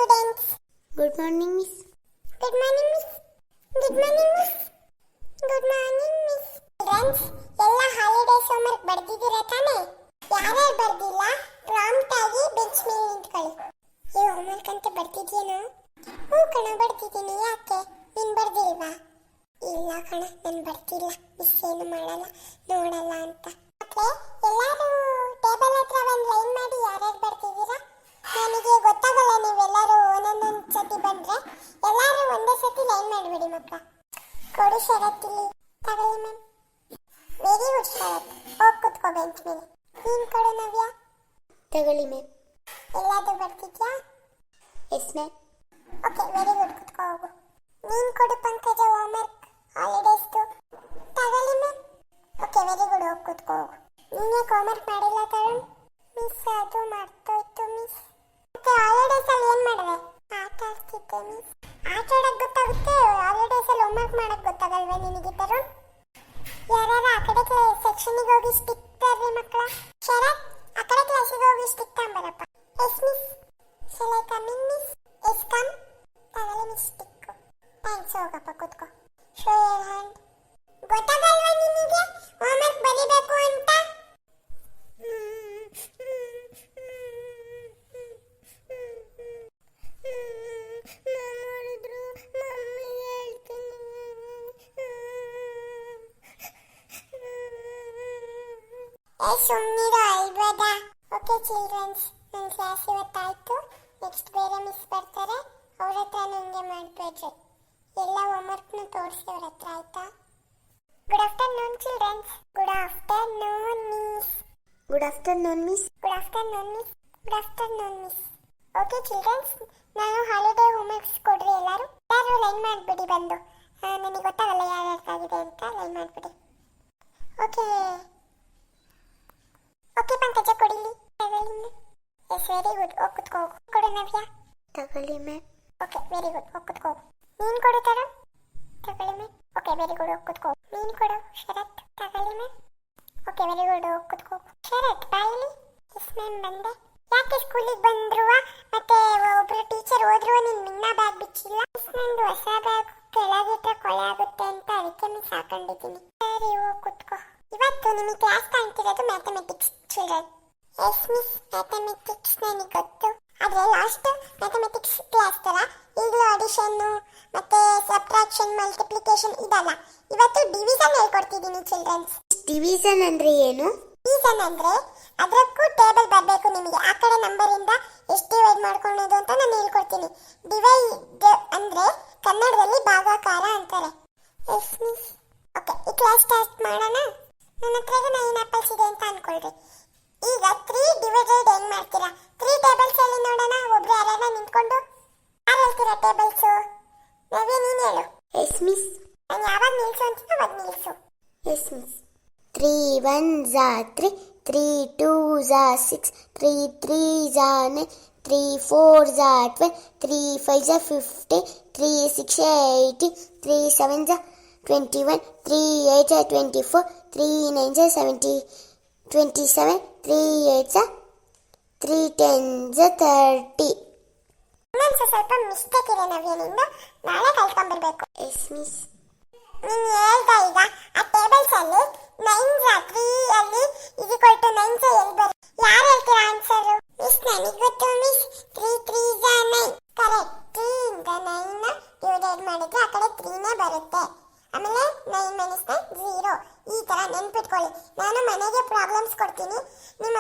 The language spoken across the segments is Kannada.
students. Good morning, miss. Good morning, miss. Good morning, miss. Good morning, miss. Friends, ಎಲ್ಲ ಹಾಲಿಡೇಸ್ ಹೋಮ್ವರ್ಕ್ ಬರ್ದಿದ್ದೀರಾ ತಾನೇ? ಯಾರ್ಯಾರು ಬರ್ದಿಲ್ಲ ಪ್ರಾಂಪ್ಟ್ ಆಗಿ ಬೆಂಚ್ ಮೇಲೆ ನಿಂತ್ಕೊಳ್ಳಿ. ಈ ಹೋಮ್ವರ್ಕ್ ಅಂತ ಬರ್ತಿದ್ಯೇನೋ? ಹ್ಞೂ ಕಣ, ಬರ್ತಿದ್ದೀನಿ. ಯಾಕೆ ನೀನು ಬರ್ದಿಲ್ವಾ? ಇಲ್ಲ ಕಣ, ನಾನು ಬರ್ತಿಲ್ಲ. ಮಿಸ್ ಏನು ಮಾಡಲ್ಲ, ನೋಡಲ್ಲ ಅಂತ. ಓಕೆ, ಎಲ್ಲರೂ ಟೇಬಲ್ ಹತ್ರ ಒಂದು ಲೈನ್ ಮಾಡಿ ಯಾರ್ಯಾರು ಬರ್ತಿದ್ದೀರಾ? ನನಗೆ ಗೊತ್ತಾಗಲ್ಲ, ನೀವೆಲ್ಲರೂ ಒಂದೊಂದೊಂದು ಸತಿ ಬಂದ್ರೆ ಎಲ್ಲರೂ ಒಂದೇ ಸತಿ ಲೈನ್ ಮಾಡಿಬಿಡಿ ಮಕ್ಕಳ. ಕೊಡು ಶರತ್, ಇಲ್ಲಿ ತಗೊಳ್ಳಿ ಮ್ಯಾಮ್. ವೆರಿ ಗುಡ್ ಶರತ್, ಹೋಗಿ ಕುತ್ಕೋ ಬೆಂಚ್ ಮೇಲೆ. ನೀನು ಕೊಡು ನವ್ಯ. ತಗೊಳ್ಳಿ ಮ್ಯಾಮ್. ಎಲ್ಲಾದರೂ ಬರ್ತಿದ್ಯಾ? Yes ma'am. Okay, very good, ಕುತ್ಕೋ ಹೋಗು. ನೀನು ಕೊಡು ಪಂಕಜ, ಹೋಮ್ವರ್ಕ್ ಹಾಲಿಡೇಸ್ದು. ತಗೊಳ್ಳಿ ಮ್ಯಾಮ್. ಓಕೆ, ವೆರಿ ಗುಡ್, ಹೋಗಿ ಕುತ್ಕೋ ಹೋಗು. ನೀನು ಯಾಕೆ ಹೋಮ್ವರ್ಕ್ ಮಾಡಿಲ್ಲ ತರುಣ್? ಮಿಸ್ ಅದು ಮಾಡ್ತೋಯ್ತು ಮಿಸ್. ಮತ್ತೆ ಹಾಲಿಡೇಸ್ ಅಲ್ಲಿ ಏನು ಮಾಡಿದೆ? ಆಟ ಆಡ್ತಿದ್ದೆ ಮಿಸ್. ಆಟ ಆಡಕ್ಕೆ ಗೊತ್ತಾಗುತ್ತೆ, ಹಾಲಿಡೇಸ್ ಅಲ್ಲಿ ಹೋಮ್ವರ್ಕ್ ಮಾಡಕ್ಕೆ ಗೊತ್ತಾಗಲ್ವೇ ನಿನಗೆ ತರುಣ್? ಯಾರ್ಯಾರು ಆ ಕಡೆ ಸೆಕ್ಷನ್ಗೆ ಹೋಗಿ ಸ್ಟಿಕ್ ತರ್ರಿ ಮಕ್ಕಳ. ಶರತ್, ಆ ಕಡೆ ಕ್ಲಾಸಿಗೆ ಹೋಗಿ ಸ್ಟಿಕ್ ತಗೊಂಬರಪ್ಪ. Yes miss. Shall I come in miss? Yes come. ತಗೊಳ್ಳಿ ಮಿಸ್ ಸ್ಟಿಕ್. ಥ್ಯಾಂಕ್ಸ್, ಹೋಗಪ್ಪ ಕೂತ್ಕೋ. ಶೋ ಯರ್ ಹ್ಯಾಂಡ್. ಗೊತ್ತಾಗಲ್ವಾ ನಿನಗೆ ಹೋಮ್ವರ್ಕ್ ಬರೀಬೇಕು ಅಂತ? ಸುಮ್ಮನಿರೋ ಅಲ್ವದ. ಓಕೆ ಚಿಲ್ಡ್ರನ್ಸ್, ನನ್ನ ಕ್ಲಾಸ್ ಇವತ್ತಾಯ್ತು. ನೆಕ್ಸ್ಟ್ ಬೇರೆ ಮಿಸ್ ಬರ್ತಾರೆ, ಅವ್ರ ಹತ್ರ ನನಗೆ ಮಾಡಬೇಡ್ರಿ. ಎಲ್ಲ ಹೋಮ್ವರ್ಕ್ನು ತೋರಿಸಿ ಅವ್ರ ಹತ್ರ, ಆಯ್ತಾ? Good afternoon childrens. Good afternoon miss. Good afternoon miss. Good afternoon miss. Good afternoon miss. Okay childrens, ನಾನು ಹಾಲಿಡೇ ಹೋಮ್ವರ್ಕ್ಸ್ ಕೊಡ್ರಿ. ಎಲ್ಲರೂ ಲೈನ್ ಮಾಡಿಬಿಡಿ ಬಂದು. ನನಗೆ ಗೊತ್ತಾಗಲ್ಲ ಯಾರ್ಯಾರ್ದಾಗಿದೆ ಅಂತ, ಲೈನ್ ಮಾಡಿಬಿಡಿ. ಓಕೆ ಓಕೆ ಪಂಕಜ, ಕೊಡಿಲಿ. ತಗೊಳ್ಳಿ. ಎಸ್, ವೆರಿ ಗುಡ್, ಹೋಗಿ ಕುತ್ಕೋ ಹೋಗು. ಕೊಡು ನವ್ಯ. ತಗೊಳ್ಳಿ ಮ್ಯಾಮ್. ಓಕೆ, ವೆರಿ ಗುಡ್, ಹೋಗಿ ಕುತ್ಕೋ ಹೋಗು. ನೀನು ಕೊಡು ತರುಣ್. ತಗೊಳ್ಳಿ ಮ್ಯಾಮ್. ಓಕೆ, ವೆರಿ ಗುಡ್, ಹೋಗಿ ಕುತ್ಕೋ. ನೀನು ಕೊಡು ಶರತ್. ತಗೊಳ್ಳಿ ಮ್ಯಾಮ್. ಓಕೆ, ವೆರಿ ಗುಡ್, ಹೋಗಿ ಕುತ್ಕೋ. ಶರತ್ ಬಾಯಿಲಿ. ಎಸ್ ಮ್ಯಾಮ್, ಬಂದೆ. ಯಾಕೆ ಸ್ಕೂಲಿಗೆ ಬಂದ್ರು ಮತ್ತೆ ಒಬ್ರು ಟೀಚರ್ ಹೋದ್ರು, ನೀನು ಮಿನ್ನ ಬ್ಯಾಗ್ ಬಿಚ್ಚಿಲ್ಲ? ನಂದು ಹೊಸ ಬ್ಯಾಗ್ ಕೆಳಗಿಟ್ರೆ ಕೊಳೆ ಆಗುತ್ತೆ ಅಂತ ಅದಕ್ಕೆ ಮಿಸ್ ಹಾಕೊಂಡಿದ್ದೀನಿ. ಸರಿ, ಹೋಗಿ ಕುತ್ಕೋ. ಇವತ್ತು ನಿಮಗೆ ಕ್ಲಾಸ್ ಕಾಣ್ತಿರೋದು mathematics children. Yes miss, mathematics ನನಗೆ ಗೊತ್ತು. ಆದರೆ ಲಾಸ್ಟ್ ಮ್ಯಾಥಮೆಟಿಕ್ಸ್ ಕ್ಲಾಸ್ ಥರ ಈಗಲೂ ಅಡಿಷನ್ನು ಮತ್ತೆ ಸಬ್ಟ್ರಾಕ್ಷನ್, ಮಲ್ಟಿಪ್ಲಿಕೇಶನ್ ಇದಲ್ಲ. ಇವತ್ತು ಡಿವಿಷನ್ ಹೇಳ್ಕೊಡ್ತಿದ್ದೀನಿ ಚಿಲ್ಡ್ರನ್ಸ್. ಡಿವಿಷನ್ ಅಂದ್ರೆ ಏನು? ಡಿವಿಷನ್ ಅಂದ್ರೆ ಅದಕ್ಕೂ ಟೇಬಲ್ ಬರಬೇಕು ನಿಮಗೆ. ಆ ಕಡೆ ನಂಬರಿಂದ ಎಷ್ಟು ಡಿವೈಡ್ ಮಾಡ್ಕೊಳ್ಳೋದು ಅಂತ ನಾನು ಹೇಳ್ಕೊಡ್ತೀನಿ. ಡಿವೈಡ್ ಅಂದ್ರೆ ಕನ್ನಡದಲ್ಲಿ ಭಾಗಾಕಾರ ಅಂತಾರೆ. Yes miss. ಓಕೆ, ಈ ಕ್ಲಾಸ್ ಸ್ಟಾರ್ಟ್ ಮಾಡೋಣ. ನನ್ನ ಹತ್ರ 9 ಆಪಲ್ಸ್ ಇದೆ ಅಂತ ಅನ್ಕೊಳ್ರಿ. ಈಗ 3 ಡಿವೈಡೆಡ್ ಹೆಂಗ್ ಮಾಡ್ತೀರಾ? 3 ಟೇಬಲ್ಸ್ ಹೇಳಿ ನೋಡೋಣ. ಒಬ್ರು ಯಾರ್ಯಾರ ನಿಂತ್ಕೊಂಡು ಯಾರು ಹೇಳ್ತೀರಾ ಟೇಬಲ್ಸ್? ನವ್ಯ, ನೀನು ಹೇಳು. Yes miss. ನಾನು ಯಾವಾಗ ನಿಲ್ಸು ಅಂತೀನೋ ಅವಾಗ ನಿಲ್ಸು. Yes miss. 3 1s are 3, 3 2s are 6, 3 3s are 9, 3 4s are 12, 3 5s are 15, 3 6 are 18, 3 7s are 21, 3 8s are 24, 3 9s are 27, 3 8s are 3 10s are 30. ಇನ್ನೊಂದು ಸ್ವಲ್ಪ ಮಿಸ್ಟೇಕ್ ಇದೆ ನವ್ಯ, ನಿಂದು ನಾಳೆ ಕಲ್ತ್ಕೊಂಡ್ಬರ್ಬೇಕು. Yes miss. ನೀನು ಹೇಳ್ದ ಈಗ ಆ ಟೇಬಲ್ಸ್ ಅಲ್ಲಿ 9s 3 ಅಲ್ಲಿ = 9s ಎಲ್ಲಿ ಬರುತ್ತೆ? ಯಾರು ಹೇಳ್ತೀರಾ ಆನ್ಸರು? ಮಿಸ್, ನನಗೆ ಗೊತ್ತು ಮಿಸ್. 3 3s are 9. ಕರೆಕ್ಟ್. 3 ಇಂದ 9 ಡಿವೈಡೆಡ್ ಮಾಡಿದ್ರೆ ಆ ಕಡೆ 3ನೇ ಬರುತ್ತೆ. ಆಮೇಲೆ 9 - 9 0. ಈ ತರ ನೆನ್ಪಿಟ್ಕೊಳ್ಳಿ. ನಾನು ಮನೆಗೆ ಪ್ರಾಬ್ಲಮ್ಸ್ ಕೊಡ್ತೀನಿ, ನಿಮ್ಮ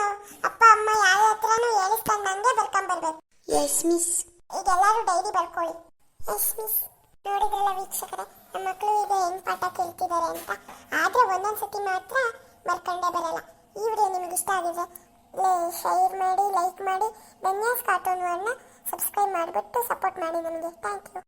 ಅಪ್ಪ ಅಮ್ಮ ಯಾರ ಹತ್ರನೂ ಹೇಳಿಸ್ಕೊಂಡು ನಂಗೆ ಬರ್ಕೊಂಡ್ಬರ್ಬೇಕು. Yes miss. ಈಗೆಲ್ಲರೂ ಡೈರಿ ಬರ್ಕೊಳ್ಳಿ. Yes miss. ನೋಡಿದ್ರಲ್ಲ ವೀಕ್ಷಕರೇ, ನಮ್ಮ ಮಕ್ಕಳು ಈಗ ಹೆಂಗ್ ಪಾಠ ಕೇಳ್ತಿದ್ದಾರೆ ಅಂತ. ಆದ್ರೆ ಒಂದೊಂದ್ಸತಿ ಮಾತ್ರ ಬರ್ಕೊಂಡೇ ಬರಲ್ಲ. ಈ ವಿಡಿಯೋ ನಿಮ್ಗೆ ಇಷ್ಟ ಆಗಿದೆ ಶೇರ್ ಮಾಡಿ, ಲೈಕ್ ಮಾಡಿ. ಧನ್ಯಾಸ್ ಕಾರ್ಟೂನ್ ವರ್ನ ಸಬ್ಸ್ಕ್ರೈಬ್ ಮಾಡಿಬಿಟ್ಟು ಸಪೋರ್ಟ್ ಮಾಡಿ ನಮಗೆ. Thank you.